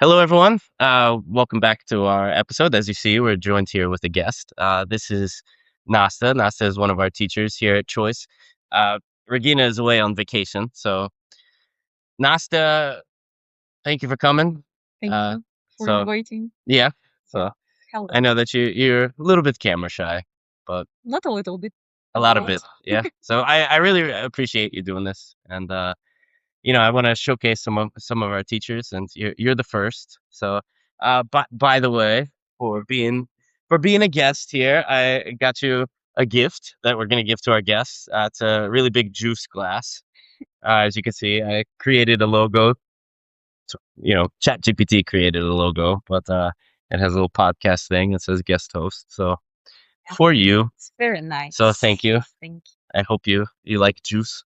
Hello, everyone. Welcome back to our episode. As you see, we're joined here with a guest. This is Nasta. Nasta is one of our teachers here at Choice. Regina is away on vacation. So, Nasta, thank you for coming. Thank Uh, you for so, inviting. yeah. So, Hello. I know that you're a little bit camera shy, but Not a little bit. a lot of it. Yeah. So, I really appreciate you doing this. And, I want to showcase some of our teachers, and you're the first. So, by the way, for being a guest here, I got you a gift that we're going to give to our guests. It's a really big juice glass. As you can see, I created a logo. So, ChatGPT created a logo, but it has a little podcast thing that says guest host. So for you, It's very nice. so thank you. Thank I hope you like juice.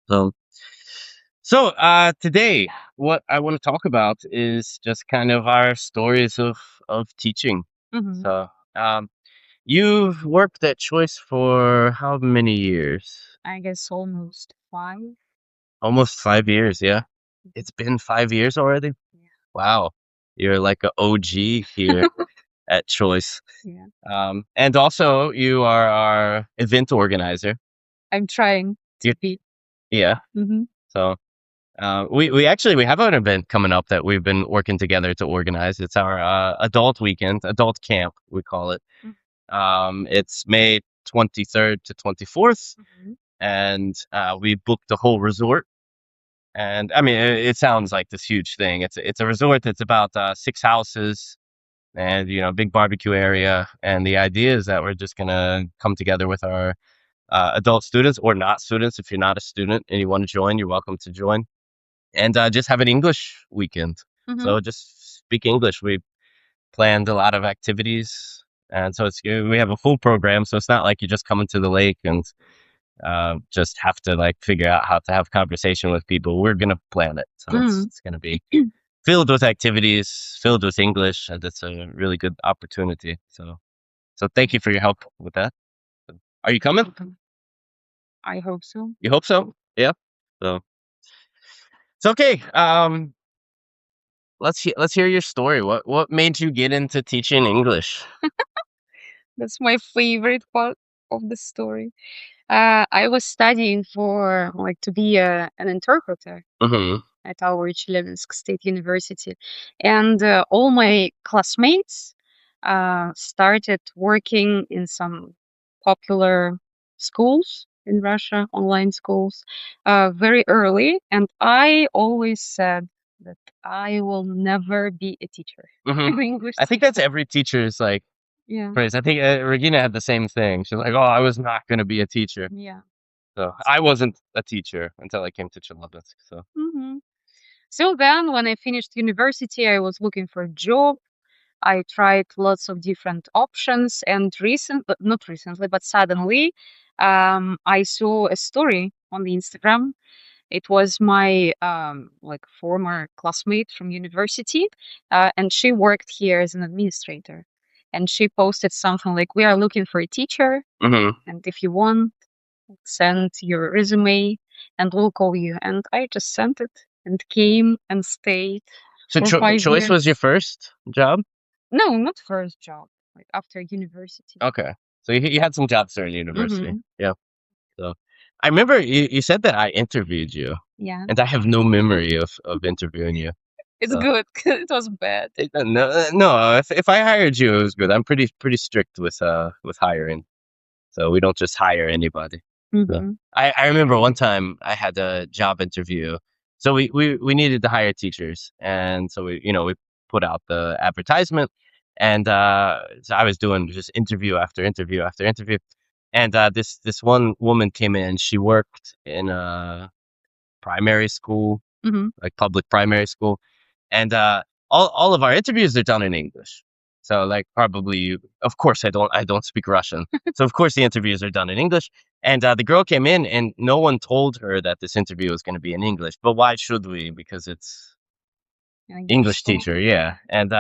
So today, what I want to talk about is just kind of our stories of teaching. you. Mhm. So, you've worked at Choice for how many years? I guess almost 5. Almost 5 years, yeah. It's been 5 years already? Yeah. Wow. You're like an OG here at Choice. Yeah. And also you are our event organizer. I'm trying to You- be. Yeah. hmm So we have an event coming up that we've been working together to organize. It's our adult weekend, adult camp, we call it. It's May 23rd to 24th, and we booked the whole resort. And I mean, it sounds like this huge thing. It's a resort that's about 6 houses, and big barbecue area. And the idea is that we're just gonna come together with our adult students or not students. If you're not a student and you want to join, you're welcome to join. And just have an English weekend. So just speak English. We planned a lot of activities, and so we have a full program. So it's not like you just come into the lake and just have to like figure out how to have conversation with people. We're gonna plan it, so it's gonna be filled with activities, filled with English, and it's a really good opportunity. So thank you for your help with that. Are you coming? I hope so. You hope so? Yeah. So it's okay. Let's hear your story. What made you get into teaching English? That's my favorite part of the story. I was studying for to be an interpreter Mm-hmm. at our Chelyabinsk State University, and all my classmates started working in some popular schools in Russia, online schools, very early, and I always said that I will never be a teacher. Mm-hmm. English. I think that's every teacher's like Yeah. phrase. I think Regina had the same thing. She's like, "Oh, I was not going to be a teacher." Yeah. So I wasn't a teacher until I came to Chelyabinsk. So hmm So then, when I finished university, I was looking for a job. I tried lots of different options, and not recently, but suddenly, I saw a story on the Instagram. It was my former classmate from university, and she worked here as an administrator. And she posted something like, "We are looking for a teacher, mm-hmm. and if you want, send your resume, and we'll call you." And I just sent it and came and stayed. So For 5 Choice years. was your first job? No, not first job. Like after university. Okay. So you had some jobs during university. Mhm. Yeah. So I remember you said that I interviewed you, Yeah, and I have no memory of interviewing you. it's So good. It was bad. no. If I hired you, it was good. I'm pretty strict with hiring, so we don't just hire anybody. So Mhm. I remember one time I had a job interview. So we needed to hire teachers, and so we put out the advertisement, and so I was doing just interview after interview after interview, and this one woman came in. She worked in a primary school, Mhm. like public primary school, and all of our interviews are done in English. So like probably, of course, I don't speak Russian, so of course the interviews are done in English. And the girl came in, and no one told her that this interview was going to be in English. But why should we? Because it's English school. teacher, yeah. And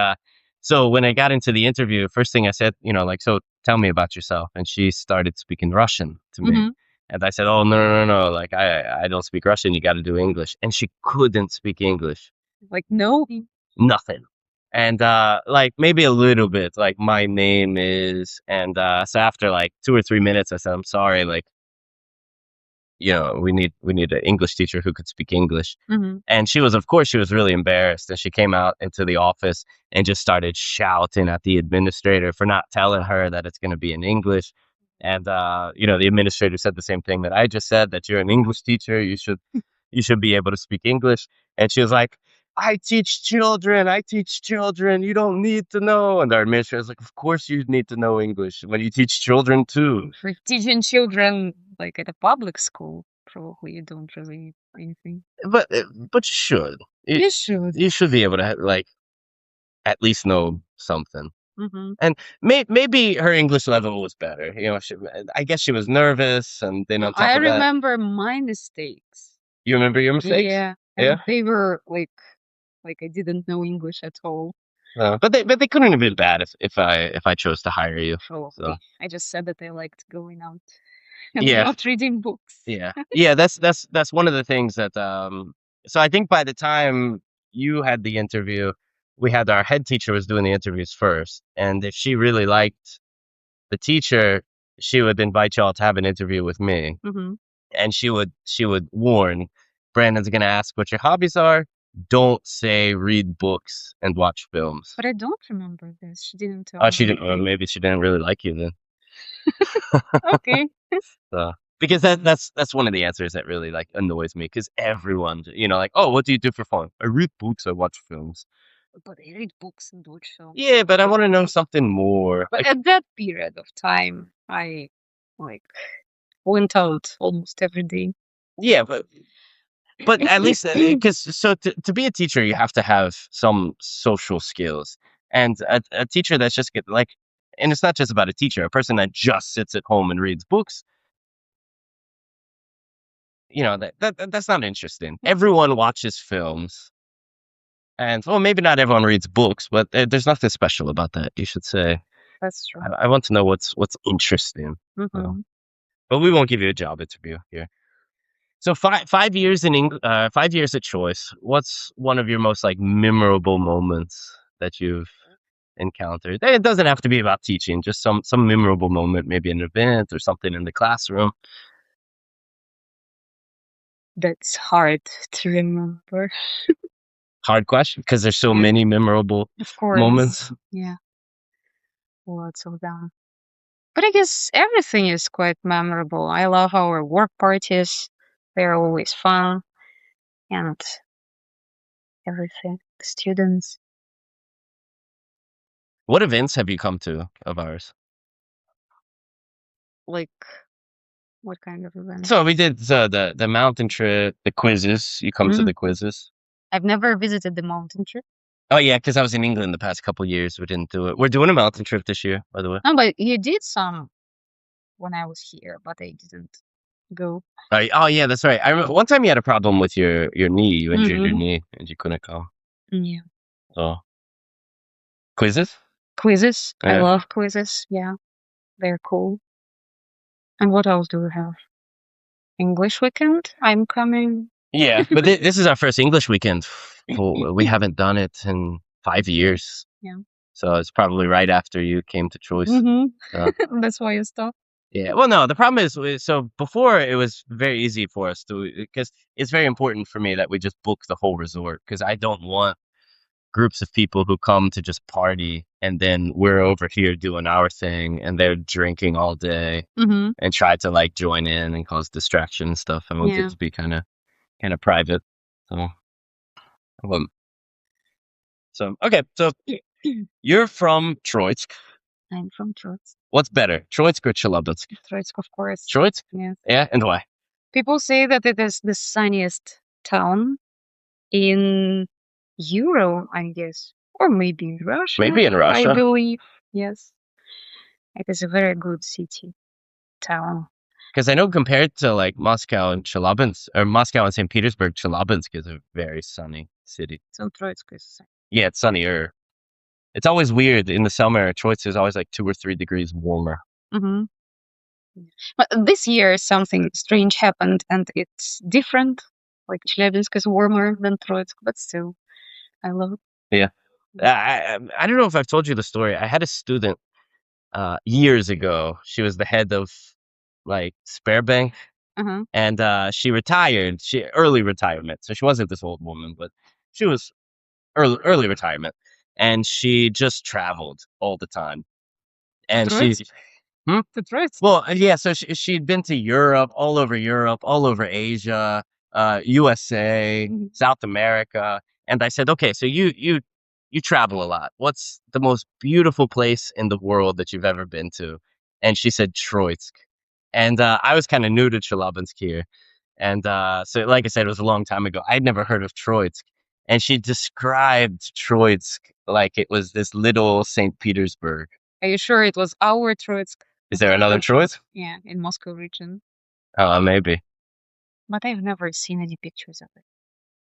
so when I got into the interview, first thing I said, so tell me about yourself. And she started speaking Russian to me. Mhm. And I said, oh, no, like I don't speak Russian. You got to do English. And she couldn't speak English. Like, no. Nothing. And like maybe a little bit, like my name is, and so after like 2 or 3 minutes, I said, I'm sorry, like, we need an English teacher who could speak English. Mm-hmm. And she was really embarrassed, and she came out into the office and just started shouting at the administrator for not telling her that it's going to be in English. And the administrator said the same thing that I just said, that you're an English teacher, you should be able to speak English. And she was like, I teach children, you don't need to know. And our administrator was like, of course you need to know English when you teach children too. For teaching children, like at a public school, probably you don't really need anything. But you should. You should. You should be able to like at least know something. Mm-hmm. And maybe her English level was better. I guess she was nervous, and then on top I of that, remember my mistakes. you remember your mistakes? Yeah. Yeah? And they were like I didn't know English at all. But they couldn't have been bad if I chose to hire you. Probably. So. I just said that I liked going out and Yeah. not reading books. Yeah. That's one of the things that so I think by the time you had the interview, we had our head teacher was doing the interviews first, and if she really liked the teacher, she would invite y'all to have an interview with me. Mm-hmm. And she would warn, Brandon's gonna ask what your hobbies are. Don't say read books and watch films. But I don't remember this. She didn't tell Oh, me. she didn't. Well, maybe she didn't really like you then. Okay. So, because that's one of the answers that really like annoys me, because everyone, like, oh, what do you do for fun? I read books, I watch films. But I read books and watch films. Yeah, but I want to know something more. But at that period of time, I went out almost every day. Yeah, but at least because to be a teacher, you have to have some social skills, and a teacher that's just and it's not just about a teacher, a person that just sits at home and reads books. That's not interesting. Everyone watches films, and well, maybe not everyone reads books, but there's nothing special about that. You should say. That's true. I want to know what's interesting. Mm-hmm. But we won't give you a job interview here. So 5 years 5 years at Choice. What's one of your most memorable moments that you've encountered? It doesn't have to be about teaching, just some memorable moment, maybe an event or something in the classroom. That's hard to remember. Hard question, because there's so many memorable moments. Yeah, lots of them. But I guess everything is quite memorable. I love our work parties. They're always fun. And everything. The students. What events have you come to of ours? Like, what kind of events? So we did the mountain trip, the quizzes. You come to the quizzes. I've never visited the mountain trip. Oh, yeah, because I was in England the past couple of years. We didn't do it. We're doing a mountain trip this year, by the way. No, but you did some when I was here, but I didn't go. Oh, yeah, that's right. I remember one time you had a problem with your knee. You injured your knee, and you couldn't come. Yeah. So, quizzes? Quizzes. Yeah. I love quizzes. Yeah, they're cool. And what else do we have? English weekend. I'm coming. Yeah, but this is our first English weekend. We haven't done it in 5 years. Yeah. So it's probably right after you came to Choice. That's why you stopped. Yeah. Well, no, the problem is, so before it was very easy for us because it's very important for me that we just book the whole resort, because I don't want groups of people who come to just party and then we're over here doing our thing and they're drinking all day and try to join in and cause distraction and stuff. I want it to be kind of private. So okay, so you're from Troitsk. I'm from Troitsk. What's better, Troitsk or Chelyabinsk? Troitsk, of course. Troitsk? Yes. Yeah, and why? People say that it is the sunniest town in Europe, I guess, or maybe in Russia. Maybe in Russia. I believe, yes. It is a very good town. Because I know compared to Moscow and Chelyabinsk, or Moscow and St. Petersburg, Chelyabinsk is a very sunny city. So Troitsk is sunny. Yeah, it's sunnier. It's always weird in the summer. Troitsk is always 2 or 3 degrees warmer. But this year something strange happened, and it's different. Chelyabinsk is warmer than Troitsk, but still, I love it. Yeah. I don't know if I've told you the story. I had a student years ago. She was the head of like Sparebank, Uh-huh. and she retired. She early retirement, so she wasn't this old woman, but she was early retirement, and she just traveled all the time. And Troitsk? she, hmm? To Troitsk? Well, yeah. So she'd been to Europe, all over Asia, USA, Mhm. South America, and I said, okay, so you travel a lot. What's the most beautiful place in the world that you've ever been to? And she said Troitsk, and I was kind of new to Chelyabinsk here, and so like I said, it was a long time ago. I'd never heard of Troitsk, and she described Troitsk like it was this little St. Petersburg. Are you sure it was our Troitsk? Is there another Troitsk? Yeah, in Moscow region. Maybe. But I've never seen any pictures of it.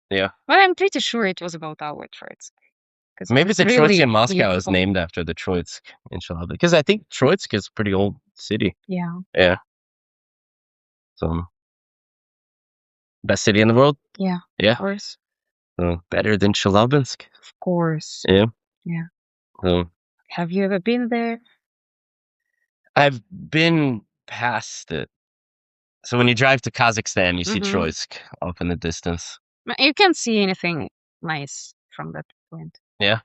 Yeah. But I'm pretty sure it was about our Troitsk. Maybe the Troitsk in Moscow is beautiful. named after the Troitsk in Chelyabinsk, because I think Troitsk is a pretty old city. Yeah. Yeah. So, best city in the world? Yeah. Yeah. Of course. So, better than Chelyabinsk? Of course. Yeah. Yeah. So, have you ever been there? I've been past it. So when you drive to Kazakhstan, you see Troitsk off in the distance. You can't see anything nice from that point. Yeah.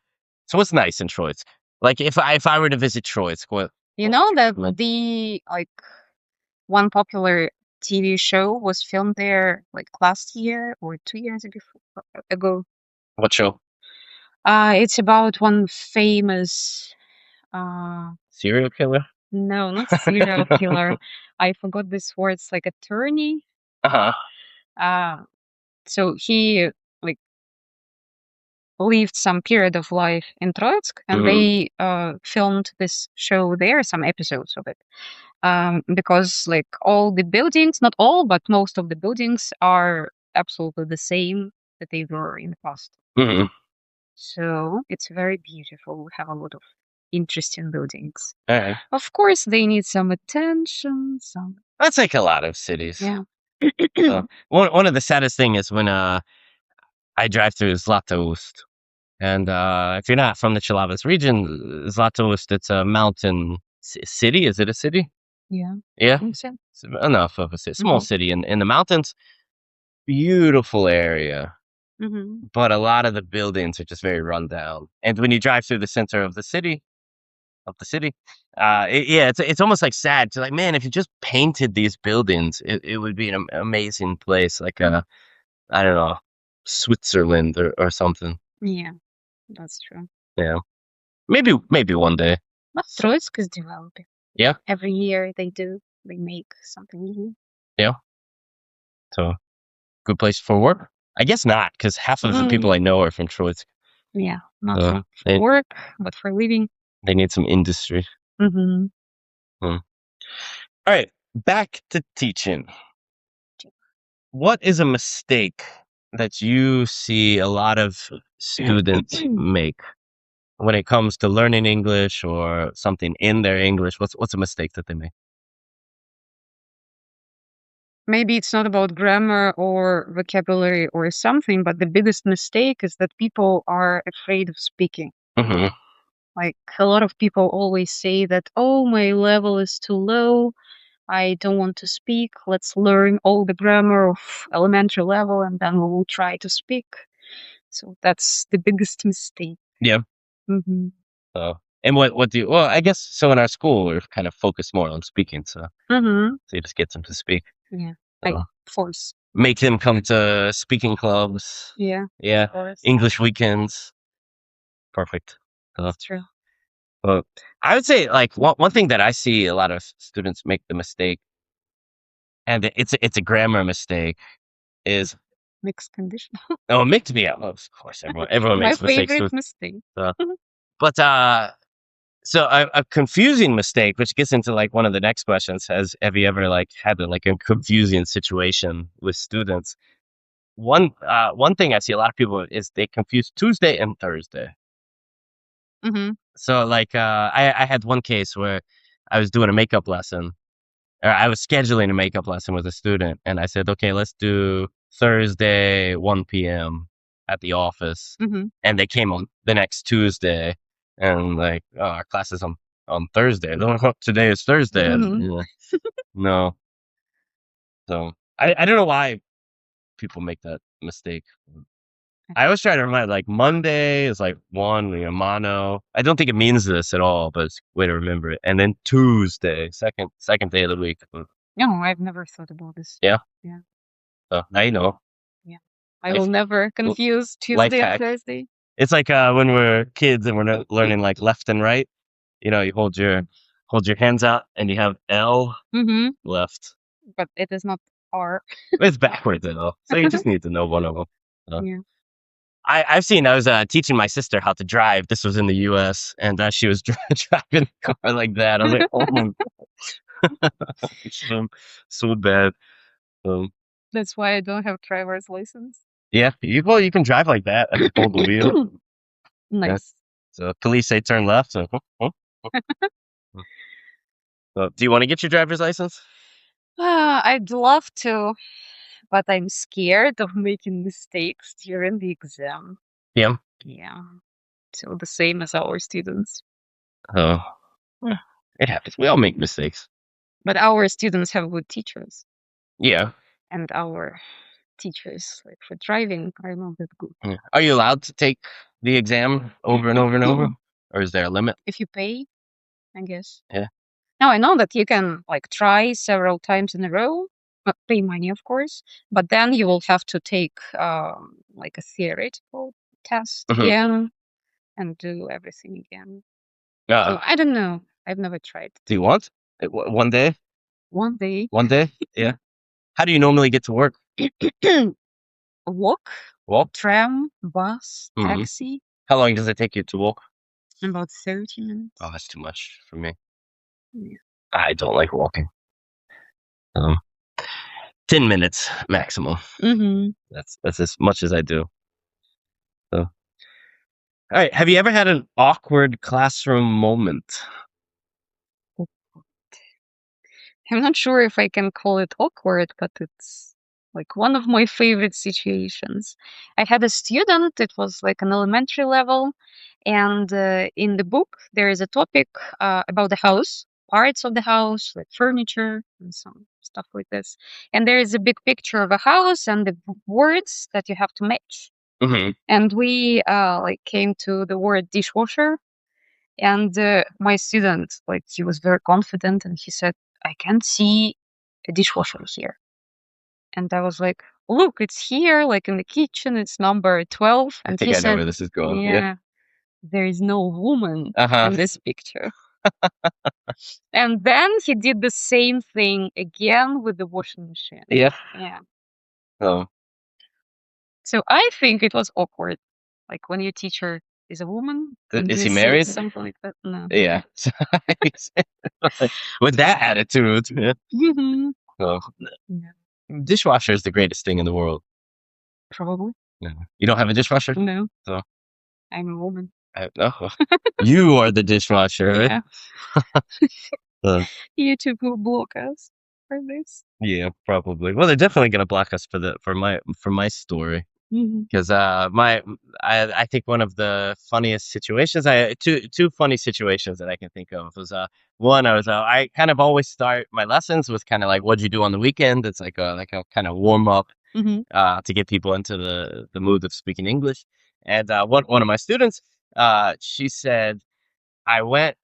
So what's nice in Troitsk? Like if I were to visit Troitsk, what? You know that the like one popular TV show was filmed there like last year or 2 years ago. What show? It's about one famous serial killer? No, not serial killer. I forgot this word. It's like attorney. So he like lived some period of life in Troitsk, and they filmed this show there, some episodes of it. Because like all the buildings, not all, but most of the buildings are absolutely the same that they were in the past. So it's very beautiful. We have a lot of interesting buildings. Of course, they need some attention. That's like a lot of cities. Yeah. One of the saddest thing is when I drive through Zlatoust, and if you're not from the Chelyabinsk region, Zlatoust, it's a mountain city. Is it a city? Yeah. Yeah. So. It's enough of a city, small city in the mountains. Beautiful area. But a lot of the buildings are just very run down. And when you drive through the center of the city, it's almost like sad to like, man, if you just painted these buildings, it would be an amazing place, like I don't know, Switzerland or something. Yeah, that's true. Yeah, maybe one day. But Troitsk is developing. Yeah, every year they make something new. Yeah, so good place for work. I guess not, because half of the people I know are from Troitsk. Yeah, not for work, but for living. They need some industry. All right, back to teaching. What is a mistake that you see a lot of students make when it comes to learning English or something in their English? What's a mistake that they make? Maybe it's not about grammar or vocabulary or something, but the biggest mistake is that people are afraid of speaking. Like a lot of people always say that, oh, my level is too low. I don't want to speak. Let's learn all the grammar of elementary level and then we will try to speak. So that's the biggest mistake. Yeah. And what do you, well, I guess so in our school, we're kind of focused more on speaking. So, so you just get them to speak. Yeah. Like force. Make them come to speaking clubs. Yeah. Yeah. English weekends. Perfect. That's true. But I would say like one thing that I see a lot of students make the mistake, and it's a grammar mistake, is mixed conditional. Oh, mixed, yeah, of course, everyone makes mistakes. My favorite mistake. But so a confusing mistake, which gets into like one of the next questions, have you ever like had like a confusing situation with students? One thing I see a lot of people is they confuse Tuesday and Thursday. So like I had one case where I was doing a makeup lesson, or I was scheduling a makeup lesson with a student, and I said, okay, let's do Thursday 1 p.m. at the office, Mm-hmm. and they came on the next Tuesday, and like, oh, our class is on Thursday. Today is Thursday. Mm-hmm. No. So I don't know why people make that mistake. I always try to remind, like, Monday is like one, mono. I don't think it means this at all, but it's a way to remember it. And then Tuesday, second day of the week. No, I've never thought about this. Yeah. Yeah. So now you know. Yeah. I will never confuse life Tuesday and hack. Thursday. It's like when we're kids and we're learning like left and right. You hold your hands out and you have L Mm-hmm. left. But it is not R. It's backwards though, so you just need to know one of them. Yeah. I was teaching my sister how to drive. This was in the U.S. and she was driving the car like that. I was like, oh my god, so bad. That's why I don't have driver's license. Yeah, you can drive like that. I can hold the wheel. Nice. So police say turn left. So, so do you want to get your driver's license? I'd love to, but I'm scared of making mistakes during the exam. Yeah. Yeah. So the same as our students. Oh, it happens. We all make mistakes. But our students have good teachers. Yeah. And our teachers, like for driving, are not that good. Yeah. Are you allowed to take the exam over and over and over? Or is there a limit? If you pay, I guess. Yeah. Now, I know that you can like try several times in a row, pay money, of course, but then you will have to take like a theoretical test again and do everything again. So I don't know. I've never tried. Do you want? One day? One day. One day? Yeah. How do you normally get to work? Walk, tram, bus, taxi. How long does it take you to walk? About 30 minutes. Oh, that's too much for me. Yeah. I don't like walking. 10 minutes maximum. Mm-hmm. That's as much as I do. So, all right. Have you ever had an awkward classroom moment? I'm not sure if I can call it awkward, but it's like one of my favorite situations. I had a student, it was like an elementary level, and in the book there is a topic about the house, parts of the house, like furniture and some stuff like this. And there is a big picture of a house and the words that you have to match. Mm-hmm. And we like came to the word dishwasher, and my student, like, he was very confident and he said, I can't see a dishwasher here. And I was like, look, it's here, like in the kitchen, it's number 12. And I think he I said, know where this is going. yeah, there is no woman in this picture. And then he did the same thing again with the washing machine. Yeah. Yeah. Oh. So I think it was awkward. Like when your teacher is a woman. Is he married? Something like that. No. Yeah. With that attitude. Yeah. Mm-hmm. Oh. Yeah. Dishwasher is the greatest thing in the world. Probably. Yeah. You don't have a dishwasher? No. So I'm a woman. No. You are the dishwasher, right? Yeah. YouTube will block us for this. Yeah, probably. Well, they're definitely gonna block us for my story. Because I think one of the funniest situations, two funny situations that I can think of was one, I kind of always start my lessons with kind of like, what'd you do on the weekend? It's like a kind of warm up to get people into the mood of speaking English. And one of my students, she said, I went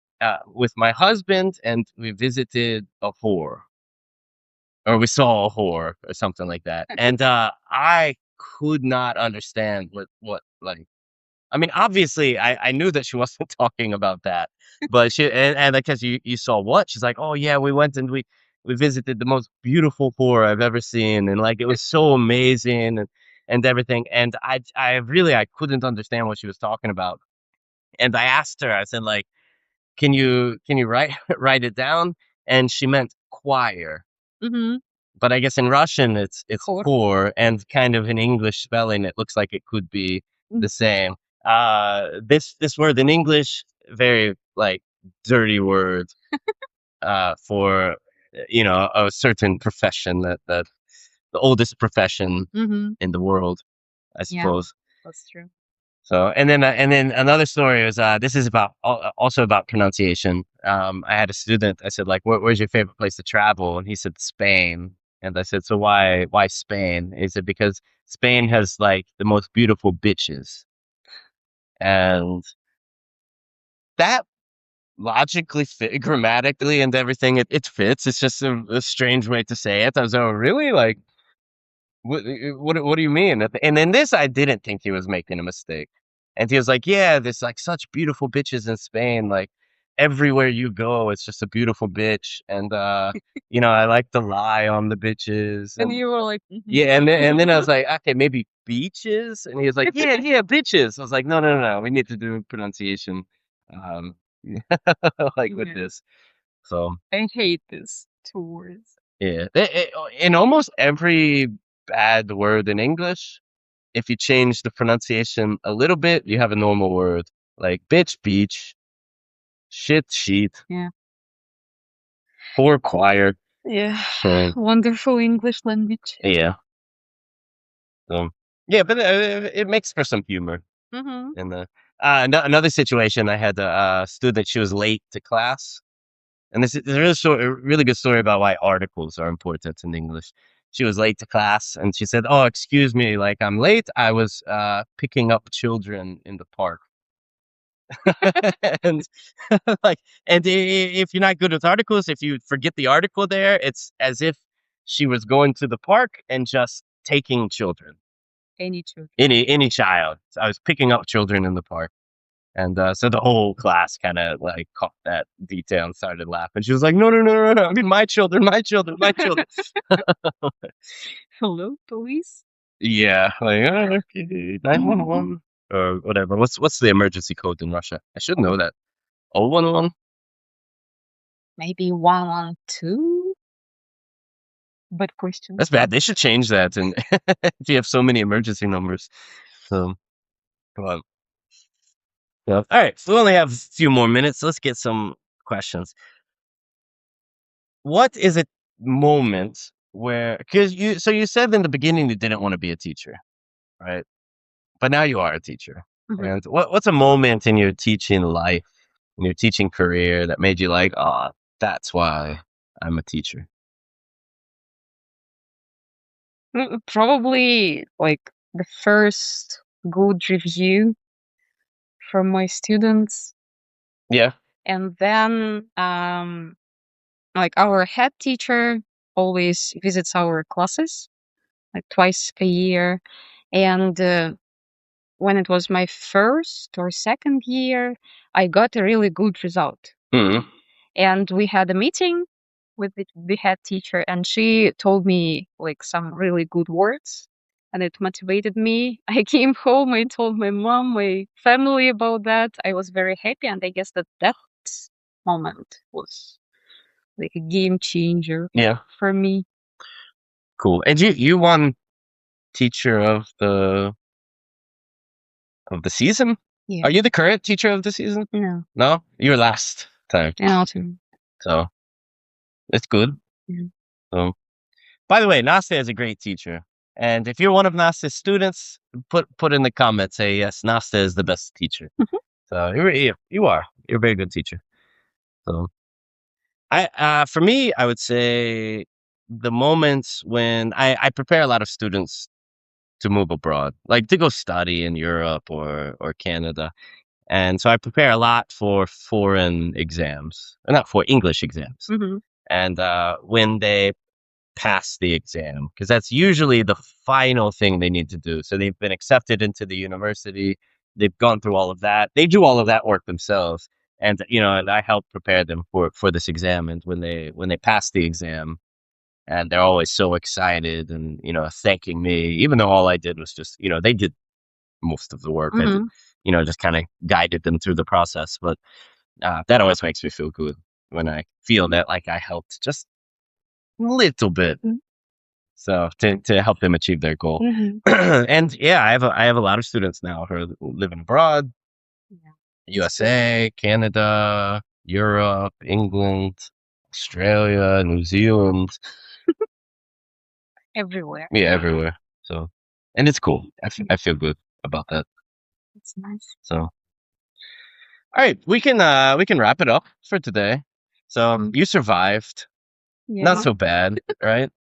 with my husband and we visited a whore, or we saw a whore or something like that. And I could not understand what like, I mean, obviously I knew that she wasn't talking about that, but and because you saw what? She's like, oh yeah, we went and we visited the most beautiful whore I've ever seen, and like it was so amazing and everything. And I couldn't understand what she was talking about. And I asked her, I said, like, can you write it down? And she meant choir. But I guess in Russian it's khor, and kind of in English spelling it looks like it could be the same. This word in English, very like dirty word for a certain profession, that the oldest profession in the world, I suppose. That's true. So, and then another story was, this is also about pronunciation. I had a student, I said, like, where's your favorite place to travel? And he said, Spain. And I said, so why Spain? He said, because Spain has like the most beautiful bitches. And that logically grammatically and everything, it fits. It's just a strange way to say it. I was, oh, really? Like, what do you mean? And then this, I didn't think he was making a mistake. And he was like, yeah, there's like such beautiful bitches in Spain. Like everywhere you go, it's just a beautiful bitch. And, I like to lie on the bitches. And you were like, "Mhm." Yeah. And then I was like, okay, maybe beaches. And he was like, yeah, bitches. I was like, no. We need to do pronunciation. Um, like with Yeah. this. So, I hate these two words. yeah. In almost every bad word in English, if you change the pronunciation a little bit, you have a normal word. Like bitch, beach, shit, sheet, Yeah. poor choir. Yeah. So, Wonderful English language. yeah. So, yeah, but it makes for some humor. Mm-hmm. And another situation, I had a student, she was late to class. And this is a really good story about why articles are important in English. She was late to class and she said, oh, excuse me, like I'm late. I was picking up children in the park. and like, and if you're not good with articles, if you forget the article there, it's as if she was going to the park and just taking children, Any children. any child. So I was picking up children in the park. And so the whole class kind of like caught that detail and started laughing. She was like, no. I mean, my children. Hello, police. Yeah. Like, okay, 911 or whatever. What's the emergency code in Russia? I should know that. 011? Maybe 112. But question. That's bad. They should change that. And if you have so many emergency numbers. So, come on. Yeah. All right. So we only have a few more minutes. Let's get some questions. What is a moment where, because you said in the beginning you didn't want to be a teacher, right? But now you are a teacher. Mhm. And what's a moment in your teaching life, in your teaching career that made you like, oh, that's why I'm a teacher? Probably like the first good review from my students. Yeah. And then like our head teacher always visits our classes like twice a year. And when it was my first or second year, I got a really good result. Mhm. And we had a meeting with the head teacher, and she told me like some really good words, and it motivated me. I came home, I told my mom, my family about that. I was very happy, and I guess that moment was like a game changer Yeah. for me. Cool. And you won teacher of the season? Yeah. Are you the current teacher of the season? No. No? You were last time. In autumn. So it's good. Yeah. So, by the way, Nastya is a great teacher. And if you're one of Nastya's students, put in the comments, say, yes, Nastya is the best teacher. Mhm. So you are. You're a very good teacher. So for me, I would say the moments when I prepare a lot of students to move abroad, like to go study in Europe or Canada. And so I prepare a lot for foreign exams, not for English exams. Mhm. And when they pass the exam, because that's usually the final thing they need to do. So they've been accepted into the university. They've gone through all of that. They do all of that work themselves. And and I help prepare them for this exam. And when they pass the exam, and they're always so excited and thanking me, even though all I did was just they did most of the work. I did, Mhm. just kind of guided them through the process. But that always makes me feel good when I feel that like I helped just a little bit. Mhm. So to help them achieve their goal. Mhm. And yeah, I have a lot of students now who are living abroad, Yeah. USA, Canada, Europe, England, Australia, New Zealand. Everywhere. Yeah, everywhere. So, and it's cool. I feel good. about that. That's nice. So, all right, we can wrap it up for today. So you survived. Yeah. Not so bad, right?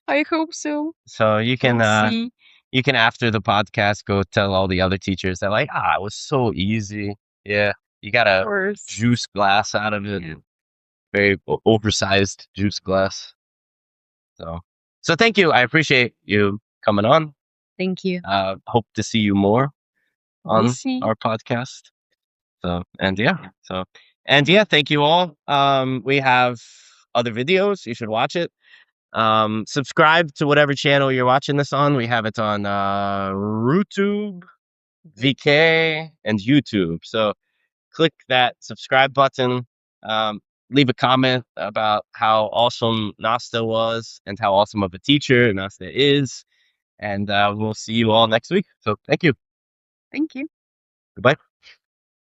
I hope so. So you can We'll see. you can after the podcast go tell all the other teachers that like, it was so easy. Yeah, you got Of a course. juice glass out of it. Yeah. Very oversized juice glass. So thank you. I appreciate you coming on. Thank you. Hope to see you more on We'll see. our podcast. So thank you all. We have other videos. You should watch it. Subscribe to whatever channel you're watching this on. We have it on YouTube, VK, and YouTube. So click that subscribe button. Leave a comment about how awesome Nasta was and how awesome of a teacher Nasta is. And we'll see you all next week. So thank you. Thank you. Goodbye.